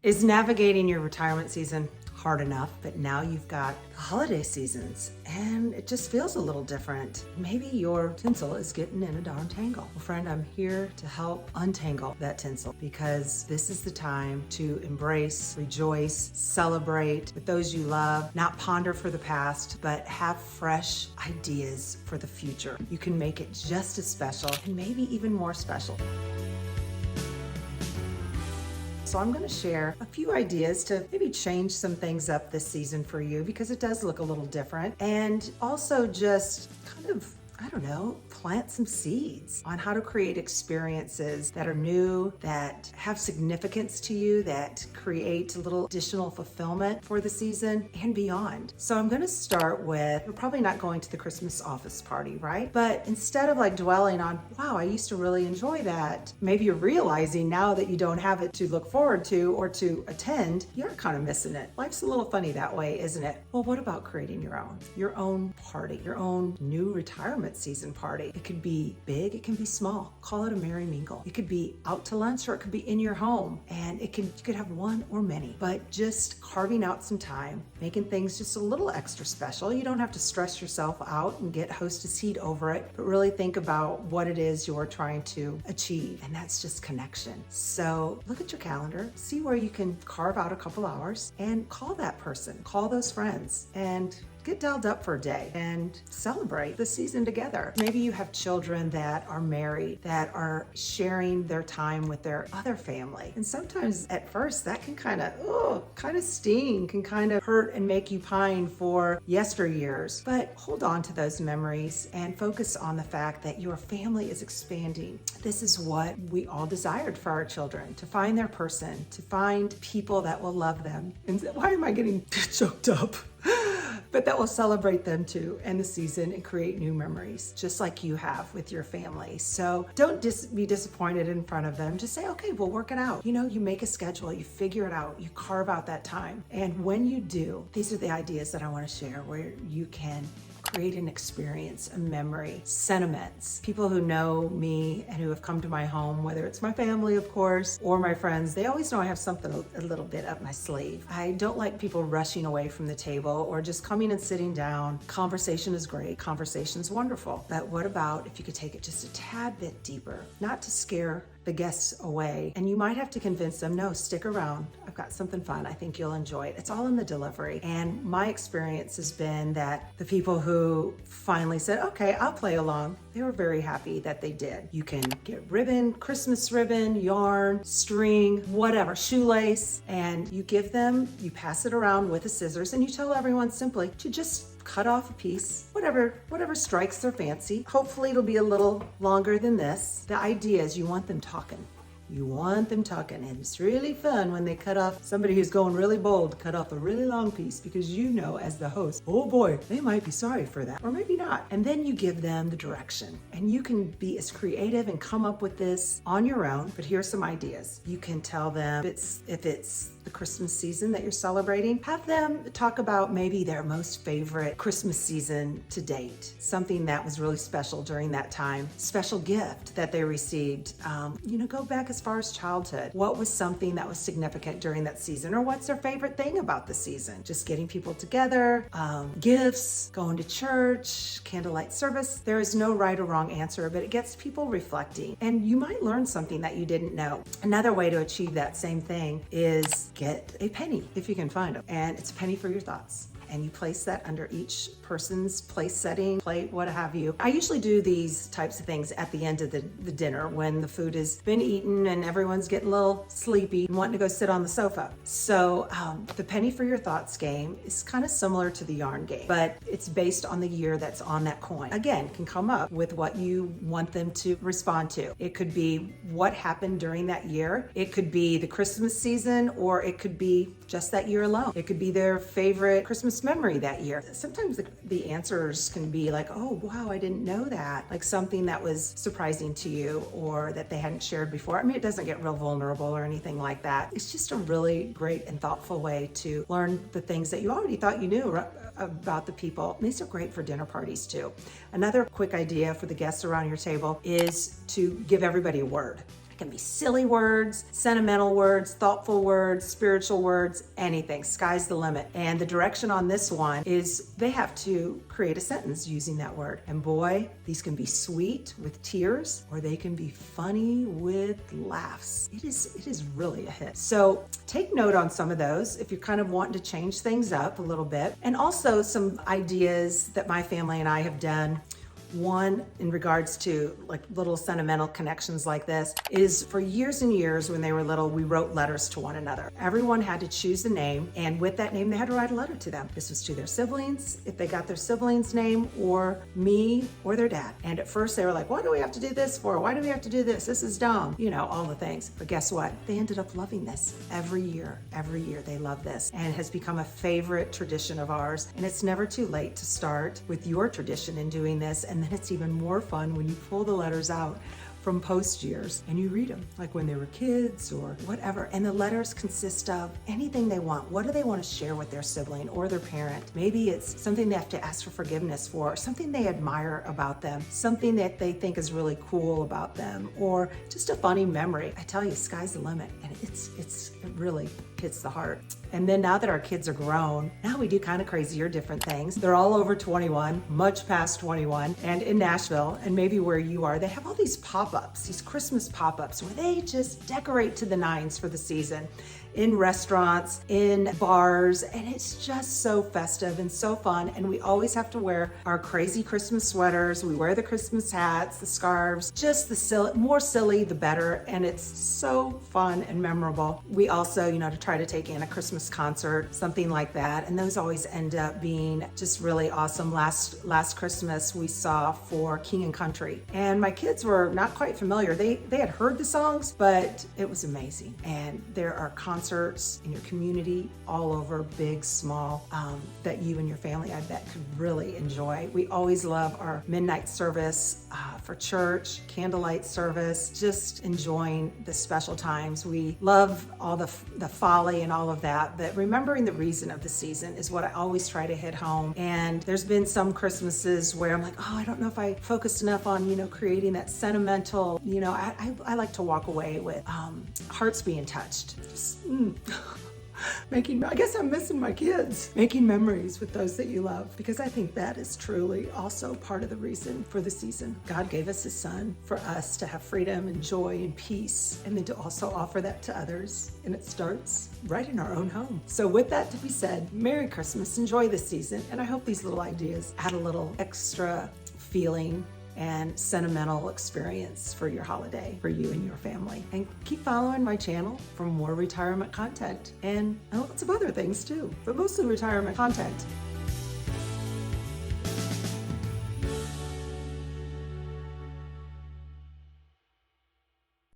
Is navigating your retirement season hard enough? But now you've got the holiday seasons and it just feels a little different. Maybe your tinsel is getting in a darn tangle. Well, friend, I'm here to help untangle that tinsel because this is the time to embrace, rejoice, celebrate with those you love, not ponder for the past, but have fresh ideas for the future. You can make it just as special and maybe even more special. So I'm going to share a few ideas to maybe change some things up this season for you because it does look a little different, and also just kind of, I don't know, plant some seeds on how to create experiences that are new, that have significance to you, that create a little additional fulfillment for the season and beyond. So I'm going to start with, we're probably not going to the Christmas office party, right? But instead of like dwelling on, wow, I used to really enjoy that, maybe you're realizing now that you don't have it to look forward to or to attend, you're kind of missing it. Life's a little funny that way, isn't it? Well, what about creating your own party, your own new retirement season party? It could be big, it can be small. Call it a merry mingle. It could be out to lunch or it could be in your home, and you could have one or many, but just carving out some time, making things just a little extra special. You don't have to stress yourself out and get hostess heat over it, but really think about what it is you're trying to achieve, and that's just connection. So look at your calendar, see where you can carve out a couple hours and call that person, call those friends, and get dialed up for a day and celebrate the season together. Maybe you have children that are married, that are sharing their time with their other family. And sometimes at first that can kind of sting, can kind of hurt and make you pine for yesteryears. But hold on to those memories and focus on the fact that your family is expanding. This is what we all desired for our children, to find their person, to find people that will love them. And why am I getting choked up? But that will celebrate them too and the season and create new memories, just like you have with your family. So don't be disappointed in front of them. Just say, okay, we'll work it out. You make a schedule, you figure it out, you carve out that time. And when you do, these are the ideas that I want to share where you can create an experience, a memory, sentiments. People who know me and who have come to my home, whether it's my family, of course, or my friends, they always know I have something a little bit up my sleeve. I don't like people rushing away from the table or just coming and sitting down. Conversation is great. Conversation's wonderful. But what about if you could take it just a tad bit deeper, not to scare the guests away, and you might have to convince them, no, stick around. I've got something fun. I think you'll enjoy it. It's all in the delivery. And my experience has been that the people who finally said, okay, I'll play along, they were very happy that they did. You can get ribbon, Christmas ribbon, yarn, string, whatever, shoelace, and you pass it around with the scissors, and you tell everyone simply to just cut off a piece, whatever strikes their fancy. Hopefully it'll be a little longer than this. The idea is you want them talking. You want them talking, and it's really fun when they cut off, somebody who's going really bold, cut off a really long piece, because as the host, oh boy, they might be sorry for that, or maybe not. And then you give them the direction, and you can be as creative and come up with this on your own, but here's some ideas. You can tell them if it's the Christmas season that you're celebrating, have them talk about maybe their most favorite Christmas season to date, something that was really special during that time, special gift that they received. Go back as far as childhood. What was something that was significant during that season, or what's their favorite thing about the season? Just getting people together, gifts, going to church, candlelight service. There is no right or wrong answer, but it gets people reflecting, and you might learn something that you didn't know. Another way to achieve that same thing is get a penny if you can find them, and it's a penny for your thoughts. And you place that under each person's place setting, plate, what have you. I usually do these types of things at the end of the dinner when the food has been eaten and everyone's getting a little sleepy and wanting to go sit on the sofa. So the penny for your thoughts game is kind of similar to the yarn game, but it's based on the year that's on that coin. Again, can come up with what you want them to respond to. It could be what happened during that year. It could be the Christmas season, or it could be just that year alone. It could be their favorite Christmas memory that year. Sometimes the answers can be like, oh, wow, I didn't know that. Like something that was surprising to you or that they hadn't shared before. I mean, it doesn't get real vulnerable or anything like that. It's just a really great and thoughtful way to learn the things that you already thought you knew about the people. These are great for dinner parties too. Another quick idea for the guests around your table is to give everybody a word. It can be silly words, sentimental words, thoughtful words, spiritual words, anything. Sky's the limit. And the direction on this one is they have to create a sentence using that word. And boy, these can be sweet with tears, or they can be funny with laughs. It is really a hit. So take note on some of those if you're kind of wanting to change things up a little bit. And also some ideas that my family and I have done. One, in regards to like little sentimental connections like this, is for years and years when they were little, we wrote letters to one another. Everyone had to choose a name, and with that name, they had to write a letter to them. This was to their siblings, if they got their sibling's name, or me, or their dad. And at first they were like, what do we have to do this for? Why do we have to do this? This is dumb. You know, all the things. But guess what? They ended up loving this every year. Every year they love this, and it has become a favorite tradition of ours. And it's never too late to start with your tradition in doing this. And then it's even more fun when you pull the letters out from post years and you read them, like when they were kids or whatever. And the letters consist of anything they want. What do they want to share with their sibling or their parent? Maybe it's something they have to ask for forgiveness for, something they admire about them, something that they think is really cool about them, or just a funny memory. I tell you, sky's the limit, and it really hits the heart. And then now that our kids are grown, now we do kind of crazier different things. They're all over 21, much past 21, and in Nashville, and maybe where you are, they have all these pop-ups, these Christmas pop-ups where they just decorate to the nines for the season. In restaurants, in bars, and it's just so festive and so fun. And we always have to wear our crazy Christmas sweaters. We wear the Christmas hats, the scarves, just the more silly, the better. And it's so fun and memorable. We also, to try to take in a Christmas concert, something like that. And those always end up being just really awesome. Last Christmas we saw for King and Country, and my kids were not quite familiar. They had heard the songs, but it was amazing. And there are concerts in your community all over, big, small, that you and your family, I bet, could really enjoy. We always love our midnight service for church, candlelight service, just enjoying the special times. We love all the folly and all of that, but remembering the reason of the season is what I always try to hit home. And there's been some Christmases where I'm like, oh, I don't know if I focused enough on, creating that sentimental, I like to walk away with hearts being touched. Just, I guess I'm missing my kids. Making memories with those that you love, because I think that is truly also part of the reason for the season. God gave us His Son for us to have freedom and joy and peace, and then to also offer that to others. And it starts right in our own home. So with that to be said, Merry Christmas, enjoy this season, and I hope these little ideas add a little extra feeling and sentimental experience for your holiday, for you and your family. And keep following my channel for more retirement content and lots of other things too, but mostly retirement content.